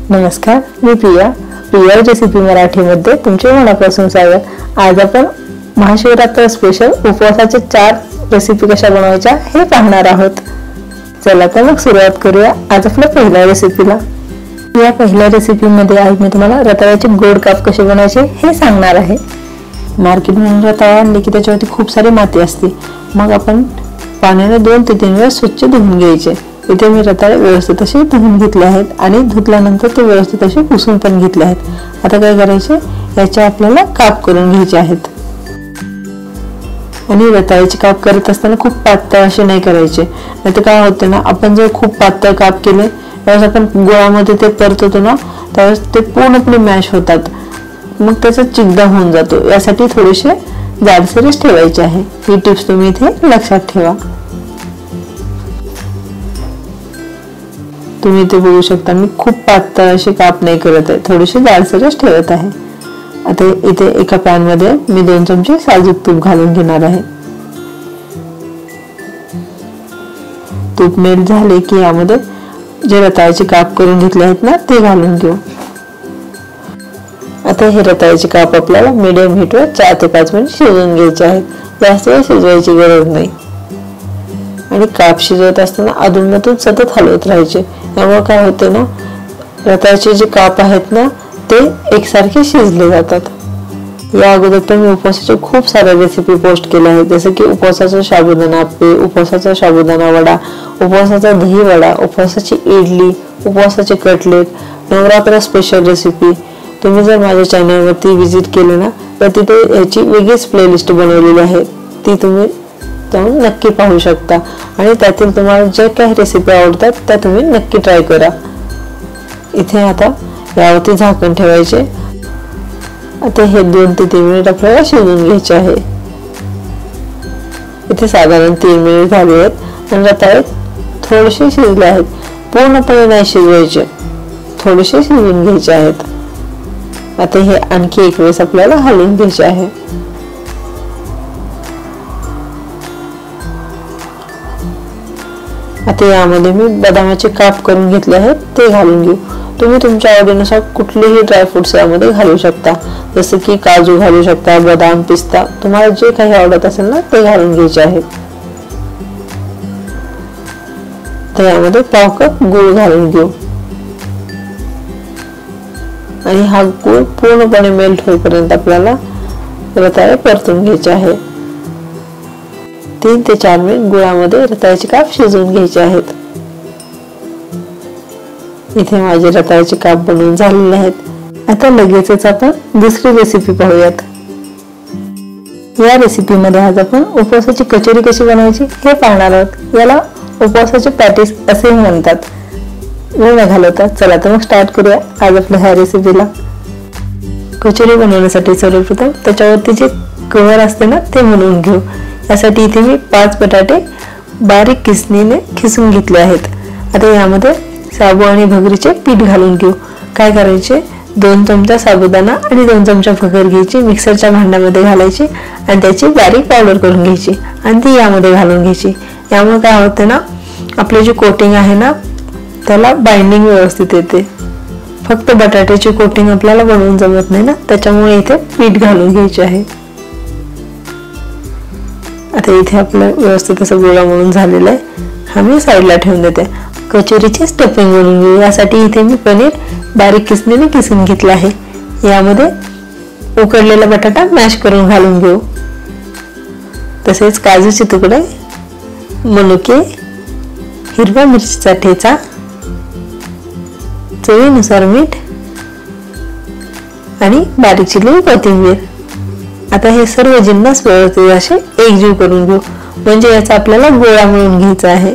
नमस्कार, मी प्रिया रेसिपी मराठीमध्ये तुमचे मनापासून स्वागत। आज आपण महाशिवरात्र स्पेशल उपवासाचे 4 रेसिपी कशा बनवायच्या हे पाहणार आहोत। चला तर मग सुरुवात करूया आज आपल्या पहिल्या रेसिपीला। या पहिल्या रेसिपीमध्ये आज मी तुम्हाला रताळ्याचे गोड काप कसे बनवायचे हे सांगणार आहे। मार्केटमधून रताळा आणले की त्याच्यावरती खूप सारी माती असते, मग आपण पाण्याने 2 ते 3 वेळा स्वच्छ धुवून घ्यायचे। इथे मी रताळे व्यवस्थित असे धुवून घेतले आहेत आणि धुतल्यानंतर ते व्यवस्थित असे पुसून पण घेतले आहेत। आता काय करायचे, याचे आपल्याला काप करून घ्यायचे आहेत। आणि रताळ्याचे काप करत असताना खूप पातळ असे नाही करायचे, नाहीतर काय होते ना, आपण जर खूप पातळ काप केले त्यावेळेस आपण गोळामध्ये ते परतवतो ना, त्यावेळेस ते पूर्णपणे मॅश होतात, मग त्याचा चिकदा होऊन जातो। यासाठी थोडेसे जाडसरच ठेवायचे आहे। ही टिप्स तुम्ही इथे लक्षात ठेवा। तुम्ही इथे बघू शकता मी खूप पातळ असे काप नाही करत आहे, थोडेसे जाडसरच ठेवत आहे। आता इथे एका पॅन मध्ये मी 2 चमचे साजूक तूप घालून घेणार आहे। तूप मेल्ट झाले की यामध्ये जे रताळ्याचे काप करून घेतले आहेत ना ते घालून घेऊ। आता हे रताळ्याचे काप आपल्याला मीडियम हीटवर 4 ते 5 मिनिट शिजवून घ्यायचे आहेत, जास्त वेळ शिजवायची गरज नाही। आणि काप शिजवत असताना अधूनमधून सतत हलवत राहायचे, त्यामुळे काय होते ना, रताळ्याचे जे काप आहेत ना ते एकसारखे शिजले जातात। या अगोदर पण मी उपवासाचे खूप साऱ्या रेसिपी पोस्ट केल्या आहेत, जसे की उपवासाचा साबुदाणा अप्पे, उपवासाचा साबुदाणा वडा, उपवासाचा दही वडा, उपवासाची इडली, उपवासाचे कटलेट, नवरात्र स्पेशल रेसिपी। तुम्ही जर माझ्या चॅनलवरती विजिट केले ना तर तिथे याची वेगळीच प्लेलिस्ट बनवलेली आहे, ती तुम्ही जाऊन नक्की पाहू शकता। आणि त्यातील तुम्हाला जे काही रेसिपी आवडतात त्या तुम्ही नक्की ट्राय करा। इथे आता यावरती झाकण ठेवायचे। आता हे 2 ते 3 मिनिट आपल्याला शिजवून घ्यायचे आहे। इथे साधारण 3 मिनिट झाले आहेत आणि रताळे थोडेसे शिजले आहेत, पूर्णपणे नाही शिजवायचे, थोडेसे शिजवून घ्यायचे आहेत। आता हे आणखी एक वेळेस आपल्याला हलवून घ्यायचे आहे। आता यामध्ये मी बदामाचे काप करून घेतले आहेत ते घालून घेऊ। तुम्ही तुमच्या आवडीनुसार कुठलेही ड्रायफ्रुट्स यामध्ये घालू शकता, जसे की काजू घालू शकता, बदाम, पिस्ता, तुम्हाला जे काही आवडत असेल ना ते घालून घ्यायचे आहे। तर यामध्ये पाव कप गूळ घालून घेऊ आणि हा गूळ पूर्णपणे मेल्ट होईपर्यंत आपल्याला रताळे परतून घ्यायचे आहे। 3 ते 4 मिनिट गुळामध्ये रताळ्याचे काप शिजवून घ्यायचे आहेत। इथे माझे रताळ्याचे काप बनवून झालेले आहेत। आता लगेचच आपण दुसरी रेसिपी पाहूयात। या रेसिपी मध्ये आज आपण उपवासाची कचोरी कशी बनवायची हे पाहणार आहोत। याला उपवासाचे पॅटीस असे म्हणतात। वेळ न घालवता चला तर मग स्टार्ट करूया आज आपल्या ह्या रेसिपीला। कचोरी बनवण्यासाठी सर्वप्रथम त्याच्यावरती जे कव्हर असते ना ते बनवून घेऊ। यासाठी इथे मी 5 बटाटे बारीक किसणीने खिसून घेतले आहेत। आता यामध्ये साबू आणि भगरीचे पीठ घालून घेऊ। काय करायचे, 2 चमचा साबुदाणा आणि 2 चमचा भगर घ्यायची, मिक्सरच्या भांड्यामध्ये घालायची आणि त्याची बारीक पावडर करून घ्यायची आणि ती यामध्ये घालून घ्यायची। यामुळे काय होते ना, आपले जे कोटिंग आहे ना त्याला बाइंडिंग व्यवस्थित येते। फक्त बटाट्याची कोटिंग आपल्याला बनवून जमत नाही ना, त्याच्यामुळे इथे पीठ घालून घ्यायचे आहे। आता इथे आपलं व्यवस्थित असं गोळा म्हणून झालेला आहे, हा मी साईडला ठेवून देते। कचोरीची स्टफिंग बनवून घेऊ। यासाठी इथे मी पनीर बारीक किसणीने किसून घेतला आहे। यामध्ये उकडलेला बटाटा मॅश करून घालून घेऊ, तसेच काजूचे तुकडे, मनुके, हिरव्या मिरचीचा ठेचा, चवीनुसार मीठ आणि बारीक चिरलेली कोथिंबीर। आता हे सर्व जिन्नस व्यवस्थित असे एकजीव करून घेऊ, म्हणजे याचा आपल्याला गोळा मिळून घ्यायचा आहे।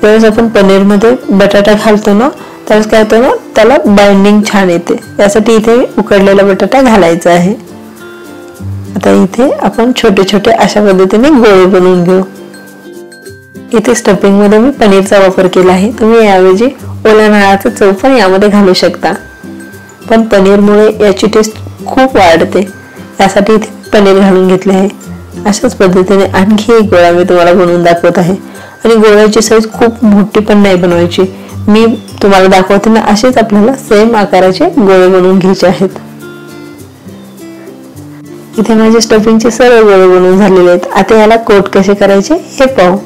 त्यावेळेस आपण पनीर मध्ये बटाटा घालतो ना त्यावेळेस काय होतं ना, त्याला बाइंडिंग छान येते। यासाठी इथे उकडलेला बटाटा घालायचा आहे। आता इथे आपण छोटे छोटे अशा पद्धतीने गोळे बनवून घेऊ। इथे स्टफिंग मध्ये मी पनीरचा वापर केला आहे, तुम्ही याऐवजी ओल्या नारळाचा चव पण यामध्ये घालू शकता, पण पनीरमुळे याची टेस्ट खूप वाढते। यासाठी इथे पनीर घालून घेतले आहे। अशाच पद्धतीने आणखी एक गोळा मी तुम्हाला बनवून दाखवत आहे। आणि गोळ्याची साईज खूप मोठी पण नाही बनवायची. मी तुम्हाला दाखवते ना, असेच आपल्याला सेम आकाराचे गोळे बनवून घ्यायचे आहेत. इथे माझे स्टफिंगचे सर्व गोळे बनवून झालेले आहेत. आता याला कोट कसे करायचे हे पाहू.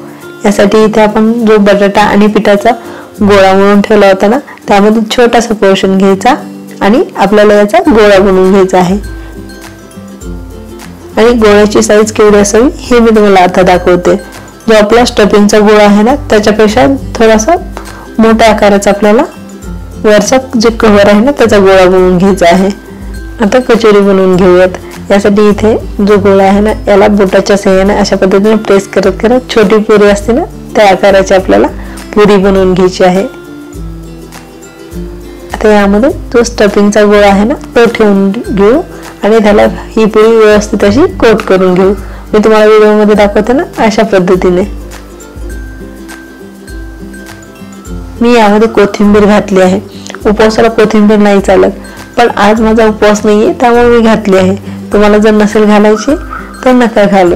यासाठी इथे आपण जो बटाटा आणि पिठाचा गोळा म्हणून ठेवला होता ना, त्यामध्ये छोटासा पोर्शन घ्यायचा आणि आपल्याला याचा गोळा बनवून घ्यायचा आहे. आणि गोळ्याची साईज केवढी असावी हे मी तुम्हाला आता दाखवते. जो आपला स्टफिंगचा गोळा आहे ना, त्याच्यापेक्षा थोडासा मोठ्या आकाराचा आपल्याला वरचा जे कव्हर आहे ना त्याचा गोळा बनवून घ्यायचा आहे. आता कचोरी बनवून घेऊयात. यासाठी इथे जो गोळा आहे ना, याला बोटाच्या सहाय्याने अशा पद्धतीने प्रेस करत करत छोटी पुरी असते ना त्या आकाराची आपल्याला पुरी बनवून घ्यायची आहे. आता यामध्ये जो स्टफिंगचा गोळा आहे ना तो ठेवून घेऊ आणि त्याला ही पुरी व्यवस्थित अशी कोट करून घेऊ. मी तुम्हाला व्हिडिओमध्ये दाखवते ना अशा पद्धतीने. मी यामध्ये कोथिंबीर घातली आहे. उपवासाला कोथिंबीर नाही चालत, पण आज माझा उपवास नाहीये त्यामुळे मी घातली आहे. तुम्हाला जर नसेल घालायची तर नका घालू.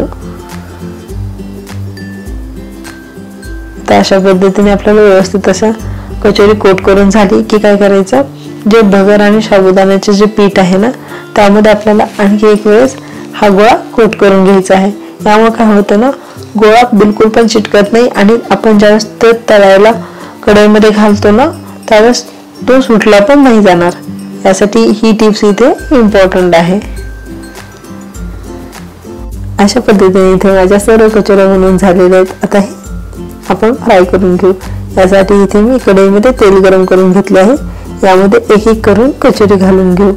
तर अशा पद्धतीने आपल्याला व्यवस्थित अशा कचोरी कोट करून झाली की काय करायचं, जे भगर आणि साबुदाण्याचे जे पीठ आहे ना त्यामध्ये आपल्याला आणखी एक वेळेस हा गोळा कोट करून घ्यायचा आहे. यामुळे काय होतं ना, गोळा बिलकुल पण चिटकत नाही आणि आपण ज्यावेळेस ते तळायला कढईमध्ये घालतो ना त्यावेळेस तो सुटला पण नाही जाणार. यासाठी ही टिप्स इथे इम्पॉर्टंट आहे. अशा पद्धतीने इथे माझ्या सर्व कचोऱ्या बनवून झालेल्या आहेत. आता हे आपण फ्राय करून घेऊ. यासाठी इथे मी कढईमध्ये तेल गरम करून घेतले आहे. यामध्ये एक एक करून कचोरी घालून घेऊ.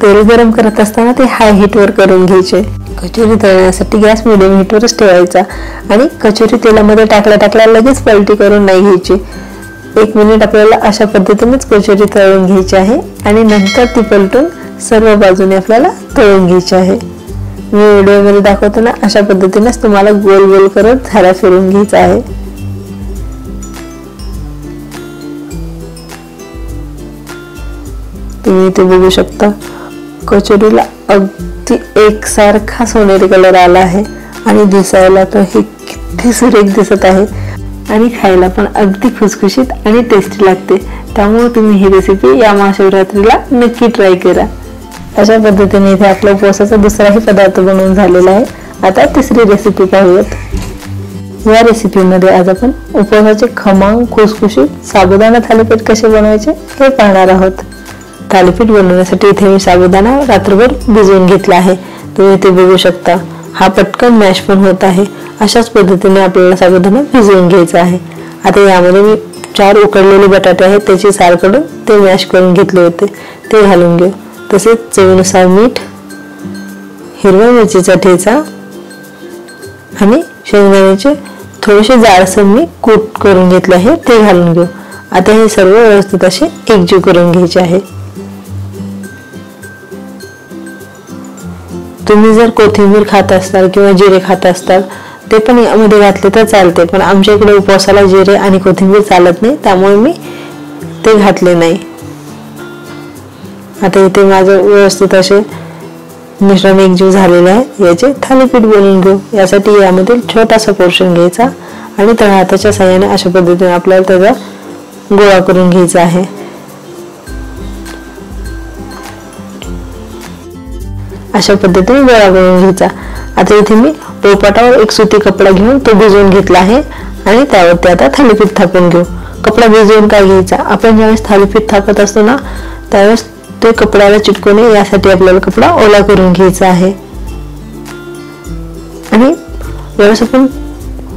तेल गरम करत असताना ते हाय हीटवर करून घ्यायचे. कचोरी तळण्यासाठी गॅस मिडियम हीटवरच ठेवायचा आणि कचोरी तेलामध्ये टाकल्या लगेच पलटी करून नाही घ्यायची. 1 मिनिट आपल्याला अशा पद्धतीनेच कचोरी तळून घ्यायची आहे आणि नंतर ती पलटून सर्व बाजूने आपल्याला तळून घ्यायची आहे. मी व्हिडिओमध्ये दाखवतो ना अशा पद्धतीनेच तुम्हाला गोल गोल करत झारा फिरून घ्यायचा आहे. तुम्ही इथे बघू शकता कचोरीला अगदी एकसारखा सोनेरी कलर आला आहे आणि दिसायला तर हे किती सुरेख दिसत आहे आणि खायला पण अगदी खुसखुशीत आणि टेस्टी लागते. त्यामुळे तुम्ही ही रेसिपी या महाशिवरात्रीला नक्की ट्राय करा. अशा पद्धतीने इथे आपल्या उपवासाचा दुसराही पदार्थ बनवून झालेला आहे. आता तिसरी रेसिपी पाहूयात. या रेसिपीमध्ये आज आपण उपवासाचे खमंग खुसखुशीत साबुदाणा थालीपीठ कसे बनवायचे हे पाहणार आहोत. थालीपीठ बनवण्यासाठी इथे मी साबुदाणा रात्रभर भिजवून घेतला आहे. तुम्ही इथे बघू शकता हा पटकन मॅश पण होत आहे. अशाच पद्धतीने आपल्याला साबुदाणा भिजवून घ्यायचा आहे. आता यामध्ये मी 4 उकडलेले बटाटे आहेत त्याची साल काढून ते मॅश करून घेतले होते ते घालून घेऊ. तसेच चवीनुसार मीठ, हिरव्या मिरचीचा ठेचा आणि शेंगदाण्याचे थोडेसे जाडसर मी कूट करून घेतले आहे ते घालून घेऊ. आता हे सर्व व्यवस्थित असे एकजीव करून घ्यायचे आहे. तुम्ही जर कोथिंबीर खात असताल किंवा जिरे खात असताल ते पण यामध्ये घातले तर चालते, पण आमच्या इकडे उपवासाला जिरे आणि कोथिंबीर चालत नाही त्यामुळे मी ते घातले नाही. आता इथे माझं व्यवस्थित असे मिश्रण एकजीव झालेले आहे. याचे थालीपीठ बनवून घेऊ. यासाठी यामध्ये छोटासा पोर्शन घ्यायचा आणि तळ हाताच्या साहाय्याने अशा पद्धतीने आपल्याला त्याचा गोळा करून घ्यायचा आहे. अशा पद्धतीने गोळा करून घ्यायचा. आता इथे मी पोळपाटावर एक सुती कपडा घेऊन तो भिजवून घेतला आहे आणि त्यावरती आता थालीपीठ थापून घेऊ. कपडा भिजवून काय घ्यायचा, आपण ज्यावेळेस थालीपीठ थापत असतो ना त्यावेळेस ते कपड्याला चिटकू नये यासाठी आपल्याला कपडा ओला करून घ्यायचा आहे. आणि ज्यावेळेस आपण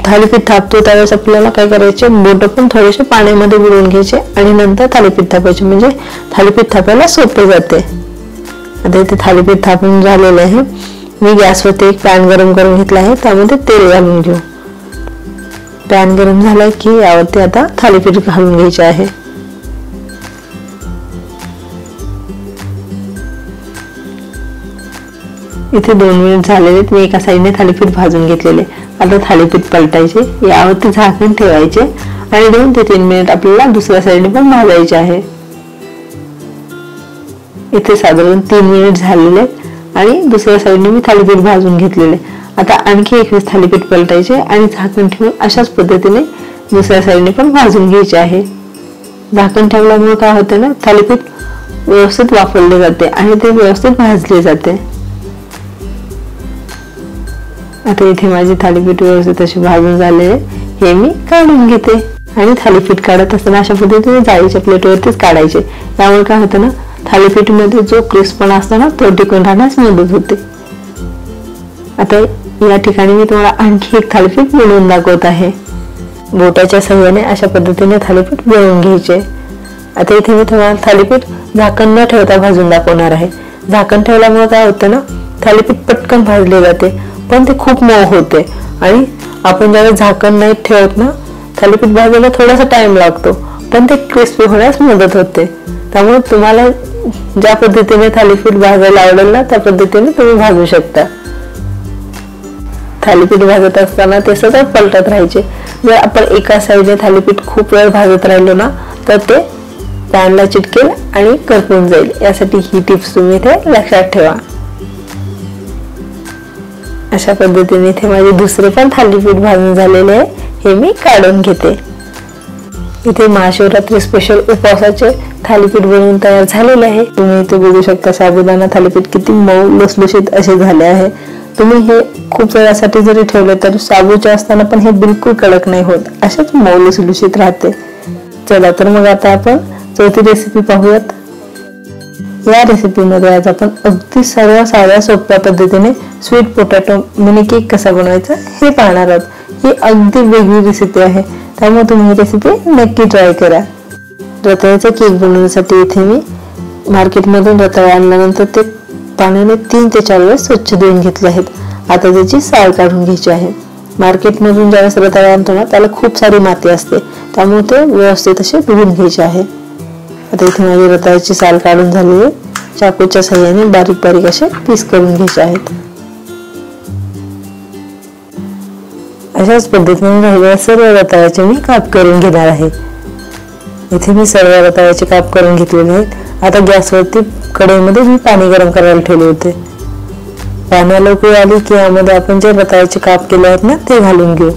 थालीपीठ थापतो त्यावेळेस आपल्याला काय करायचे, बोट पण थोडेसे पाण्यामध्ये बुडवून घ्यायचे आणि नंतर थालीपीठ थापायचे, म्हणजे थालीपीठ थापायला सोपे जाते. आता इथे थालीपीठ थापून झालेले आहे. मी गॅसवरती एक पॅन गरम करून घेतला आहे त्यामध्ये तेल घालून घेऊ. पॅन गरम झाला की यावरती आता थालीपीठ घालून घ्यायचे आहे. इथे 2 मिनिट झालेले. मी एका साईडने थालीपीठ भाजून घेतलेले. आता थालीपीठ पलटायचे, यावरती झाकण ठेवायचे आणि 2 ते 3 मिनिट आपल्याला दुसऱ्या साईडने पण भाजायचे आहे. इथे साधारण 3 मिनिट झालेले आणि दुसऱ्या साईडने मी थालीपीठ भाजून घेतलेले. आता आणखी 21 थालीपीठ पलटायचे आणि झाकण ठेवून अशाच पद्धतीने दुसऱ्या साईडने पण भाजून घ्यायचे आहे. झाकण ठेवल्यामुळे काय होते ना, थालीपीठ व्यवस्थित वाफवले जाते आणि ते व्यवस्थित भाजले जाते. आता इथे माझी थालीपीठ व्यवस्थित अशी भाजून झाले, हे मी काढून घेते. आणि थालीपीठ काढत असताना अशा पद्धतीने जाळीच्या प्लेटवरतीच काढायचे. त्यामुळे काय होतं ना, थालीपीठ मध्ये जो क्रिस्पपणा असतो ना तो टिकून राहण्यास मदत होते. आता या ठिकाणी मी तुम्हाला आणखी एक थालीपीठ बनवून दाखवत आहे. बोटाच्या सहाय्याने अशा पद्धतीने थालीपीठ बनवून घ्यायचे. आता इथे मी तुम्हाला थालीपीठ झाकण न ठेवता भाजून दाखवणार आहे. झाकण ठेवल्यामुळे काय होतं ना, थालीपीठ पटकन भाजले जाते पण ते खूप मऊ होते. आणि आपण ज्यावेळेस झाकण नाही ठेवत ना, थालीपीठ भाजायला थोडासा टाइम लागतो पण ते क्रिस्पी होण्यास मदत होते. त्यामुळे तुम्हाला ज्या पद्धतीने थालीपीठ भाजायला आवडेल ना, त्या पद्धतीने तुम्ही भाजू शकता. थालीपीठ भाजत असताना ते सतत पलटत राहायचे. जर आपण एका साईडने थालीपीठ खूप वेळ भाजत राहिलो ना, तर ते पॅनला चिटकेल आणि करपून जाईल. यासाठी ही टिप्स तुम्ही इथे लक्षात ठेवा. अशा पद्धतीने इथे माझे दुसरे पण थालीपीठ भाजून झालेले आहे, हे मी काढून घेते. इथे महाशिवरात्री स्पेशल उपवासाचे थालीपीठ बनवून तयार झालेले आहे. तुम्ही इथे बघू शकता साबुदाणा थालीपीठ किती मऊ लुसलुशीत असे झाले आहे. तुम्ही हे खूप वेळासाठी जरी ठेवले तर साबूचे असताना पण हे बिलकुल कडक नाही होत, असेच मऊ लुसलुशीत राहते. चला तर मग आता आपण चौथी रेसिपी पाहूयात. या रेसिपीमध्ये आज आपण अगदी सर्व साध्या सोप्या पद्धतीने स्वीट पोटॅटो मिनी केक कसा बनवायचा हे पाहणार आहोत. ही अगदी वेगळी रेसिपी आहे, त्यामुळे तुम्ही ही रेसिपी नक्की ट्राय करा. रताळ्याचा केक बनवण्यासाठी इथे मी मार्केटमधून रताळे आणल्यानंतर ते पाण्याने 3 ते 4 वेळेस स्वच्छ धुवून घेतले आहेत. आता त्याची साल काढून घ्यायची आहे. मार्केटमधून ज्यावेळेस रताळे आणतो ना, त्याला खूप सारी माती असते, त्यामुळे ते व्यवस्थित असे धुवून घ्यायचे आहे. आता इथे माझी रताळ्याची साल काढून झाली आहे. चाकूच्या सहाय्याने बारीक बारीक असे पीस करून घ्यायचे आहेत. अशाच पद्धतीने राहिलेल्या सर्व रताळ्याचे मी काप करून घेणार आहे. इथे मी सर्व रताळ्याचे काप करून घेतलेले आहेत. आता गॅसवरती कढईमध्ये मी पाणी गरम करायला ठेवले होते. पाण्याला उकळी आली की यामध्ये आपण जे रताळ्याचे काप केले आहेत ना, ते घालून घेऊ.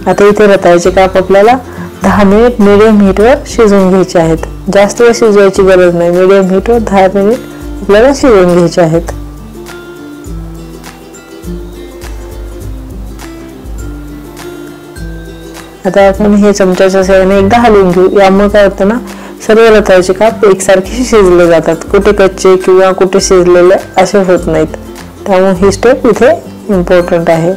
आता इथे रताळ्याचे काप आपल्याला 10 मिनिट मीडियम हीटवर शिजवून घ्यायचे आहेत. जास्त वेळ शिजवायची गरज नाही, मीडियम हीटवर 10 मिनिट आपल्याला शिजवून घ्यायचे आहेत. आता आपण हे चमच्याच्या सहाय्याने एकदा हलवून घेऊ. यामुळे काय होतं ना, सर्व रताळ्याचे काप एकसारखे शिजले जातात. कुठे कच्चे किंवा कुठे शिजलेले असे होत नाहीत. त्यामुळे ही स्टेप इथे इम्पॉर्टंट आहे.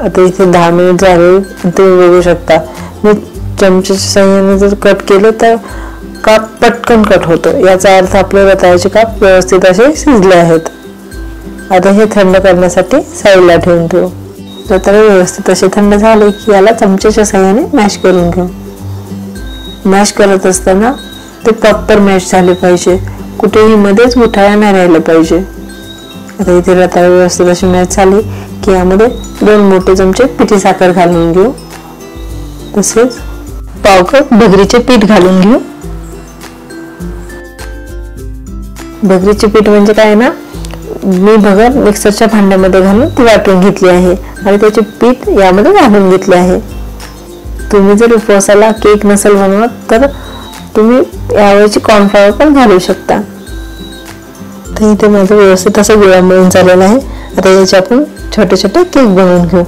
आता इथे 10 मिनिट झाले, तुम्ही बघू शकता. मी चमच्याच्या सहाय्याने जर कट केलं तर काप पटकन कट होतो. याचा अर्थ आपले रताळ्याचे काप व्यवस्थित असे शिजले आहेत. आता हे थंड करण्यासाठी साईडला ठेवून ठेवू. रताळे व्यवस्थित असे थंड झाले की याला चमच्याच्या सहाय्याने मॅश करून घेऊ. मॅश करत असताना ते प्रॉपर मॅश झाले पाहिजे, कुठेही मध्येच गुठळ्या नाही राहिलं पाहिजे. आता इथे रताळे व्यवस्थित अशी मॅश झाली की यामध्ये 2 मोठे चमचे पिठी साखर घालून घेऊ. तसेच पाव कप भगरीचे पीठ घालून घेऊ. भगरीचे पीठ म्हणजे काय ना, मी भगर मिक्सरच्या भांड्यामध्ये घालून ती वाटून घेतली आहे आणि त्याचे पीठ यामध्ये घालून घेतले आहे. तुम्ही जर उपवासाला केक नसेल बनवत तर तुम्ही यावेळी कॉर्नफ्लॉवर पण घालू शकता. तर इथे माझं व्यवस्थित असं गोळा मिळून झालेला आहे. आता याचे आपण छोटे छोटे केक बनवून घेऊ.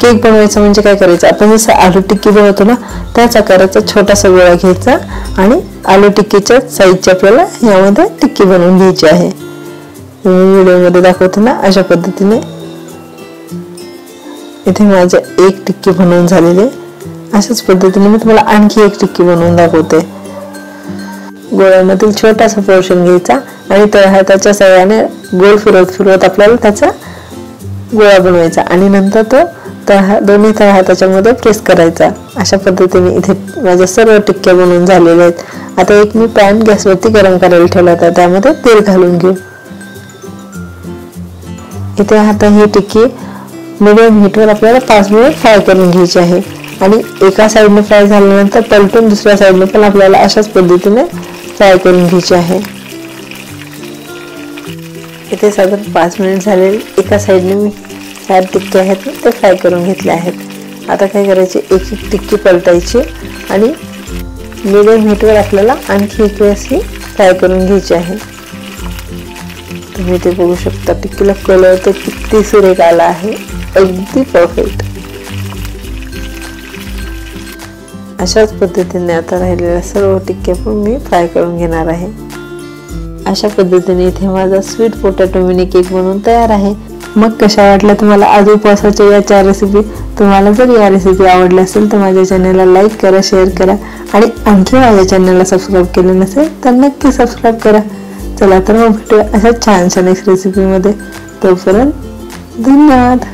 केक बनवायचं म्हणजे काय करायचं, आपण जसं आलू टिक्की बनवतो ना, त्याच आकाराचा छोटासा गोळा घ्यायचा आणि आलू टिक्कीच्या साईजची आपल्याला यामध्ये टिक्की बनवून घ्यायची आहे. व्हिडिओमध्ये दाखवतो ना, अशा पद्धतीने इथे माझे 1 टिक्की बनवून झालेले. अशाच पद्धतीने मी तुम्हाला आणखी 1 टिक्की बनवून दाखवते. गोळ्यामधील छोटासा पोर्शन घ्यायचा आणि तळहाताच्या सहाय्याने गोल फिरवत आपल्याला त्याचा गोळा बनवायचा आणि नंतर तो दोन्ही तळहाताच्या मध्ये प्रेस करायचा. अशा पद्धतीने इथे माझ्या सर्व टिक्क्या बनवून झालेल्या आहेत. आता एक मी पॅन गॅसवरती गरम करायला ठेवला होता, त्यामध्ये तेल घालून घेऊ. इथे आता ही टिक्की मीडियम हीटवर आपल्याला 5 मिनिट फ्राय करून घ्यायची आहे आणि एका साईडने फ्राय झाल्यानंतर पलटून दुसऱ्या साईडने पण आपल्याला अशाच पद्धतीने फ्राय करून घ्यायची आहे। इथे साधारण 5 मिनिट झाले। एका साईडने मी 4 टिक्के आहेत ते फ्राय करून घेतले आहेत। आता काय करायचे, एक एक टिक्की पलटायची आणि मीडियम हीटवर आपल्याला आणखी एक वेळ अशी फ्राय करून घ्यायची आहे। तुम्ही ते बघू शकता टिक्कीला कलर तर किती सुरेख आला आहे, अगदी परफेक्ट। अशाच पद्धतीने आता राहिलेल्या सर्व टिक्के पण मी फ्राय करून घेणार आहे। अशा पद्धतीने इथे माझा स्वीट पोटॅटो मिनी केक बनवून तयार आहे। मग कशा वाटल्या तुम्हाला आज उपवासाच्या या 4 रेसिपी? तुम्हाला जर या रेसिपी आवडल्या असेल तर माझ्या चॅनलला लाईक करा, शेअर करा आणि आणखी माझ्या चॅनलला सबस्क्राईब केलं नसेल तर नक्की सबस्क्राईब करा। चला तर मग भेटूया अशा छानशा नेक्स्ट रेसिपीमध्ये। तोपर्यंत धन्यवाद।